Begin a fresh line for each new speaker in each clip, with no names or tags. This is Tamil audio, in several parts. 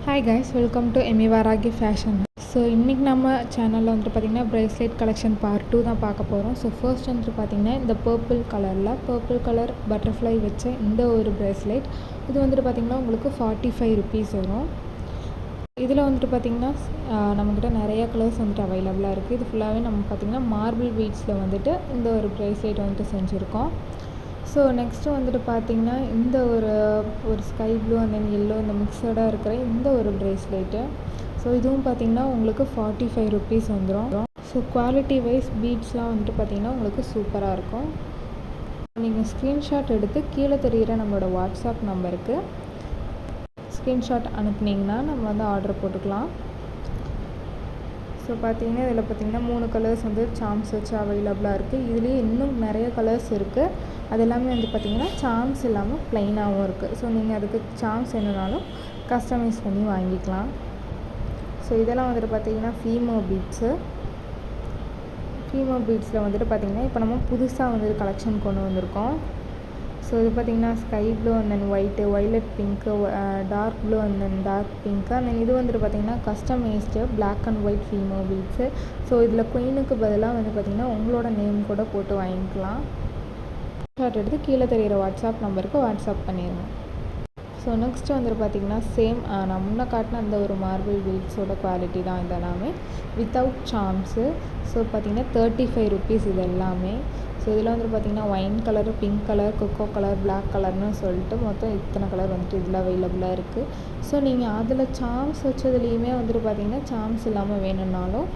Hi guys, welcome to Amy Varahi fashion. So இன்றைக்கி நம்ம சேனலில் வந்துட்டு பார்த்திங்கன்னா ப்ரேஸ்லெட் கலெக்ஷன் பார்ட் 2 தான் பார்க்க போகிறோம். ஸோ ஃபர்ஸ்ட் வந்துட்டு பார்த்திங்கன்னா இந்த பர்பிள் கலர் பட்டர்ஃப்ளை வச்ச இந்த ஒரு ப்ரேஸ்லெட். இது வந்துட்டு பார்த்திங்கன்னா உங்களுக்கு 45 ருபீஸ் வரும். இதில் வந்துட்டு பார்த்திங்கன்னா நம்மக்கிட்ட நிறைய கலர்ஸ் வந்துட்டு அவைலபிளாக இருக்குது. இது ஃபுல்லாகவே நம்ம பார்த்திங்கன்னா மார்பிள் பீட்ஸில் வந்துட்டு இந்த ஒரு ப்ரேஸ்லெட் வந்துட்டு செஞ்சுருக்கோம். ஸோ நெக்ஸ்ட்டு வந்துட்டு பார்த்திங்கன்னா இந்த ஒரு sky blue and then yellow இந்த மிக்சடாக இருக்கிற இந்த ஒரு ப்ரேஸ்லெட்டு. ஸோ இதுவும் பார்த்திங்கன்னா உங்களுக்கு 45 ருபீஸ் வந்துடும். ஸோ குவாலிட்டி வைஸ் பீட்ஸ்லாம் வந்துட்டு பார்த்திங்கன்னா உங்களுக்கு சூப்பராக இருக்கும். நீங்கள் ஸ்க்ரீன்ஷாட் எடுத்து கீழே தெரிகிற நம்மளோட வாட்ஸ்அப் நம்பருக்கு ஸ்க்ரீன்ஷாட் அனுப்புனீங்கன்னா நம்ம வந்து ஆர்டர் போட்டுக்கலாம். ஸோ பார்த்திங்கன்னா இதில் பார்த்திங்கன்னா 3 கலர்ஸ் வந்து சாம்ஸ் வச்சு அவைலபிளாக இருக்குது. இதுலேயே இன்னும் நிறைய கலர்ஸ் இருக்குது. அது எல்லாமே வந்து பார்த்திங்கன்னா சாம்ஸ் இல்லாமல் ப்ளைனாகவும் இருக்குது. ஸோ நீங்கள் அதுக்கு சாம்ஸ் என்னன்னாலும் கஸ்டமைஸ் பண்ணி வாங்கிக்கலாம். ஸோ இதெல்லாம் வந்துட்டு பார்த்திங்கன்னா ஃபீமோ பீட்ஸில் வந்துட்டு பார்த்திங்கன்னா இப்போ நம்ம புதுசாக வந்துட்டு கலெக்ஷன் கொண்டு வந்திருக்கோம். ஸோ இது பார்த்திங்கன்னா sky blue and then white, violet pink, dark blue and then dark pink and then இது வந்துட்டு பார்த்திங்கன்னா customised black and white Fimo beads. So இதில் குயினுக்கு பதிலாக வந்து பார்த்திங்கன்னா உங்களோட நேம் கூட போட்டு வாங்கிக்கலாம். ஷார்ட் எடுத்து கீழே தெரிகிற வாட்ஸ்அப் நம்பருக்கு வாட்ஸ்அப் பண்ணிடுங்க. ஸோ நெக்ஸ்ட்டு வந்துட்டு பார்த்திங்கன்னா சேம் நான் முன்னே காட்டின அந்த ஒரு மார்பிள் பீட்ஸோட குவாலிட்டி தான் இதெல்லாமே வித்தவுட் சாம்ஸு. ஸோ பார்த்திங்கன்னா 35 ருபீஸ் இது எல்லாமே. ஸோ இதில் வந்துட்டு பார்த்திங்கன்னா wine colour, pink colour, cocoa colour, black கலர்னு சொல்லிட்டு மொத்தம் இத்தனை கலர் வந்துட்டு இதில் அவைலபிளாக இருக்குது. ஸோ நீங்கள் அதில் சாம்ஸ் வச்சதுலேயுமே வந்துட்டு பார்த்திங்கன்னா சாம்ஸ் இல்லாமல் வேணும்னாலும்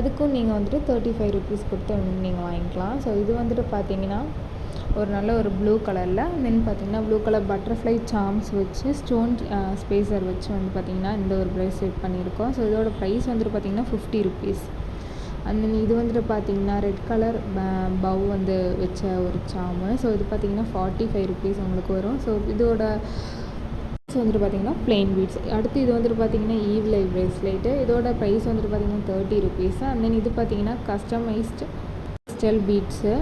அதுக்கும் நீங்கள் வந்துட்டு 35 ருபீஸ் கொடுத்து நீங்கள் வாங்கிக்கலாம். ஸோ இது வந்துட்டு பார்த்திங்கன்னா ஒரு நல்ல ஒரு ப்ளூ கலரில் தென் பார்த்திங்கன்னா ப்ளூ கலர் பட்டர்ஃப்ளை சாம்ஸ் வச்சு ஸ்டோன் ஸ்பேசர் வச்சு வந்து பார்த்திங்கன்னா இந்த ஒரு ப்ரேஸ்லெட் பண்ணியிருக்கோம். ஸோ இதோட ப்ரைஸ் வந்துட்டு பார்த்திங்கன்னா 50 ருபீஸ். அண்ட் தென் இது வந்துட்டு பார்த்திங்கன்னா ரெட் கலர் பவ் வந்து வச்ச ஒரு சாமு. ஸோ இது பார்த்திங்கன்னா 45 ருபீஸ் உங்களுக்கு வரும். ஸோ இதோட வந்துட்டு பார்த்திங்கன்னா ப்ளெயின் பீட்ஸ். அடுத்து இது வந்துட்டு பார்த்திங்கன்னா ஈவ்லை ப்ரேஸ்லெட்டு. இதோட ப்ரைஸ் வந்துட்டு பார்த்திங்கன்னா 30 ருபீஸ். அண்ட் தென் இது பார்த்திங்கன்னா கஸ்டமைஸ்டு கிறிஸ்டல் பீட்ஸு.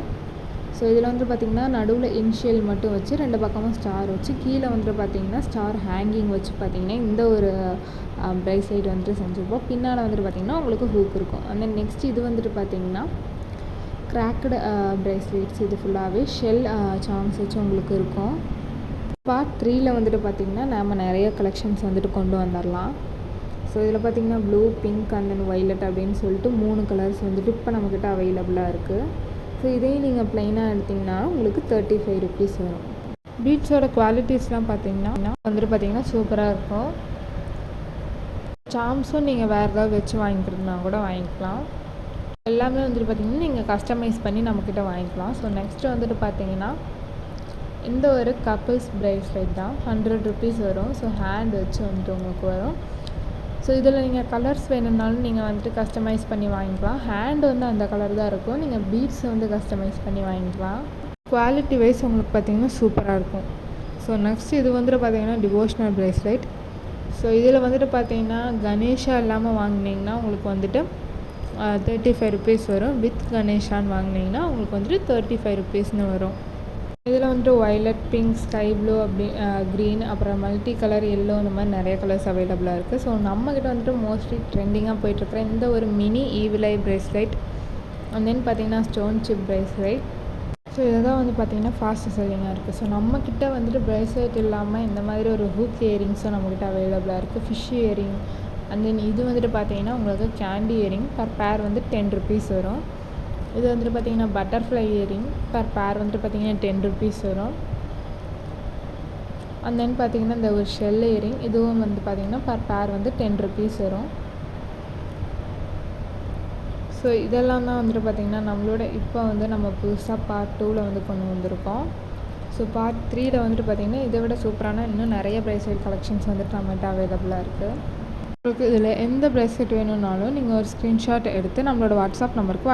ஸோ இதில் வந்துட்டு பார்த்திங்கன்னா நடுவில் இனிஷியல் மட்டும் வச்சு 2 பக்கமும் ஸ்டார் வச்சு கீழே வந்துட்டு பார்த்திங்கன்னா ஸ்டார் ஹேங்கிங் வச்சு பார்த்திங்கன்னா இந்த ஒரு ப்ரேஸ்லெட் வந்துட்டு செஞ்சுருப்போம். பின்னால் வந்துட்டு பார்த்திங்கன்னா உங்களுக்கு ஹூக் இருக்கும். அண்ட் தென் நெக்ஸ்ட் இது வந்துட்டு பார்த்திங்கன்னா கிராக்டு ப்ரேஸ்லெட்ஸ். இது ஃபுல்லாகவே ஷெல் சாம்ஸ் வச்சு உங்களுக்கு இருக்கும். பார்ட் 3ல் வந்துட்டு பார்த்திங்கன்னா நம்ம நிறைய கலெக்ஷன்ஸ் வந்துட்டு கொண்டு வந்துடலாம். ஸோ இதில் பார்த்திங்கன்னா blue, pink and then violet அப்படின்னு சொல்லிட்டு 3 கலர்ஸ் வந்துட்டு இப்போ நம்மக்கிட்ட அவைலபிளாக இருக்குது. ஸோ இதையும் நீங்கள் ப்ளைனாக எடுத்திங்கன்னா உங்களுக்கு 35 ருபீஸ் வரும். பீட்ஸோட குவாலிட்டிஸ்லாம் பார்த்திங்கன்னா வந்துட்டு பார்த்திங்கன்னா சூப்பராக இருக்கும். சாம்ஸும் நீங்கள் வேறு ஏதாவது வச்சு வாங்கிக்கிறதுனா கூட வாங்கிக்கலாம். எல்லாமே வந்துட்டு பார்த்திங்கன்னா நீங்கள் கஸ்டமைஸ் பண்ணி நம்மக்கிட்ட வாங்கிக்கலாம். ஸோ நெக்ஸ்ட்டு வந்துட்டு பார்த்திங்கன்னா இந்த ஒரு கப்பிள்ஸ் ப்ரேஸ்லெட் தான் 100 ருபீஸ் வரும். ஸோ ஹேண்ட் வச்சு வந்துட்டு உங்களுக்கு வரும். ஸோ இதில் நீங்கள் கலர்ஸ் வேணும்னாலும் நீங்கள் வந்துட்டு கஸ்டமைஸ் பண்ணி வாங்கிக்கலாம். ஹேண்ட் வந்து அந்த கலர் தான் இருக்கும். நீங்கள் பீட்ஸ் வந்து கஸ்டமைஸ் பண்ணி வாங்கிக்கலாம். குவாலிட்டி வைஸ் உங்களுக்கு பார்த்திங்கன்னா சூப்பராக இருக்கும். ஸோ நெக்ஸ்ட் இது வந்துட்டு பார்த்திங்கன்னா டிவோஷனல் ப்ரேஸ்லெட். ஸோ இதில் வந்துட்டு பார்த்திங்கன்னா கணேஷா இல்லாமல் வாங்கினீங்கன்னா உங்களுக்கு வந்துட்டு 35 ருபீஸ் வரும். வித் கணேஷான்னு வாங்கினீங்கன்னா உங்களுக்கு வந்துட்டு 35 ருபீஸ்னு வரும். இதில் வந்துட்டு வைலட், பிங்க், ஸ்கை ப்ளூ அப்படி க்ரீன், அப்புறம் மல்டி கலர், எல்லோ, இந்த மாதிரி நிறைய கலர்ஸ் அவைலபிளாக இருக்குது. ஸோ நம்மக்கிட்ட வந்துட்டு மோஸ்ட்லி ட்ரெண்டிங்காக போயிட்டுருக்குற இந்த ஒரு மினி ஈவ்லை ப்ரேஸ்லெட் அண்ட் தென் பார்த்திங்கன்னா ஸ்டோன் சிப் ப்ரேஸ்லெட். ஸோ இதுதான் வந்து பார்த்திங்கன்னா ஃபாஸ்ட் செல்லிங்காக இருக்குது. ஸோ நம்மக்கிட்ட வந்துட்டு ப்ரேஸ்லெட் இல்லாமல் இந்த மாதிரி ஒரு ஹூக் இயரிங்ஸும் நம்மக்கிட்ட அவைலபிளாக இருக்குது. ஃபிஷ் இயரிங் அண்ட் தென் இது வந்துட்டு பார்த்திங்கன்னா உங்களுக்கு கேண்டி இயரிங் பர் பேர் வந்து 10 ருபீஸ் வரும். இது வந்துட்டு பார்த்திங்கன்னா பட்டர்ஃப்ளை இயரிங் பர் பேர் வந்துட்டு பார்த்திங்கன்னா 10 ருபீஸ் வரும். அண்ட் தென் பார்த்திங்கன்னா இந்த ஒரு ஷெல் இயரிங் இதுவும் வந்து பார்த்திங்கன்னா பர் பேர் வந்து 10 ருபீஸ் வரும். ஸோ இதெல்லாம் தான் வந்துட்டு பார்த்திங்கன்னா நம்மளோட இப்போ வந்து நம்ம புதுசாக பார்ட் 2ல் வந்து கொண்டு வந்திருக்கோம். ஸோ பார்ட் 3ல் வந்துட்டு பார்த்திங்கன்னா இதை விட சூப்பரான இன்னும் நிறைய ப்ரேஸ்லெட் கலெக்ஷன்ஸ் வந்துட்டு நம்மகிட்ட அவைலபிளாக இருக்குது. உங்களுக்கு இதில் எந்த ப்ரேஸ்லெட் வேணும்னாலும் நீங்கள் ஒரு ஸ்க்ரீன்ஷாட் எடுத்து நம்மளோட வாட்ஸ்அப் நம்பருக்கு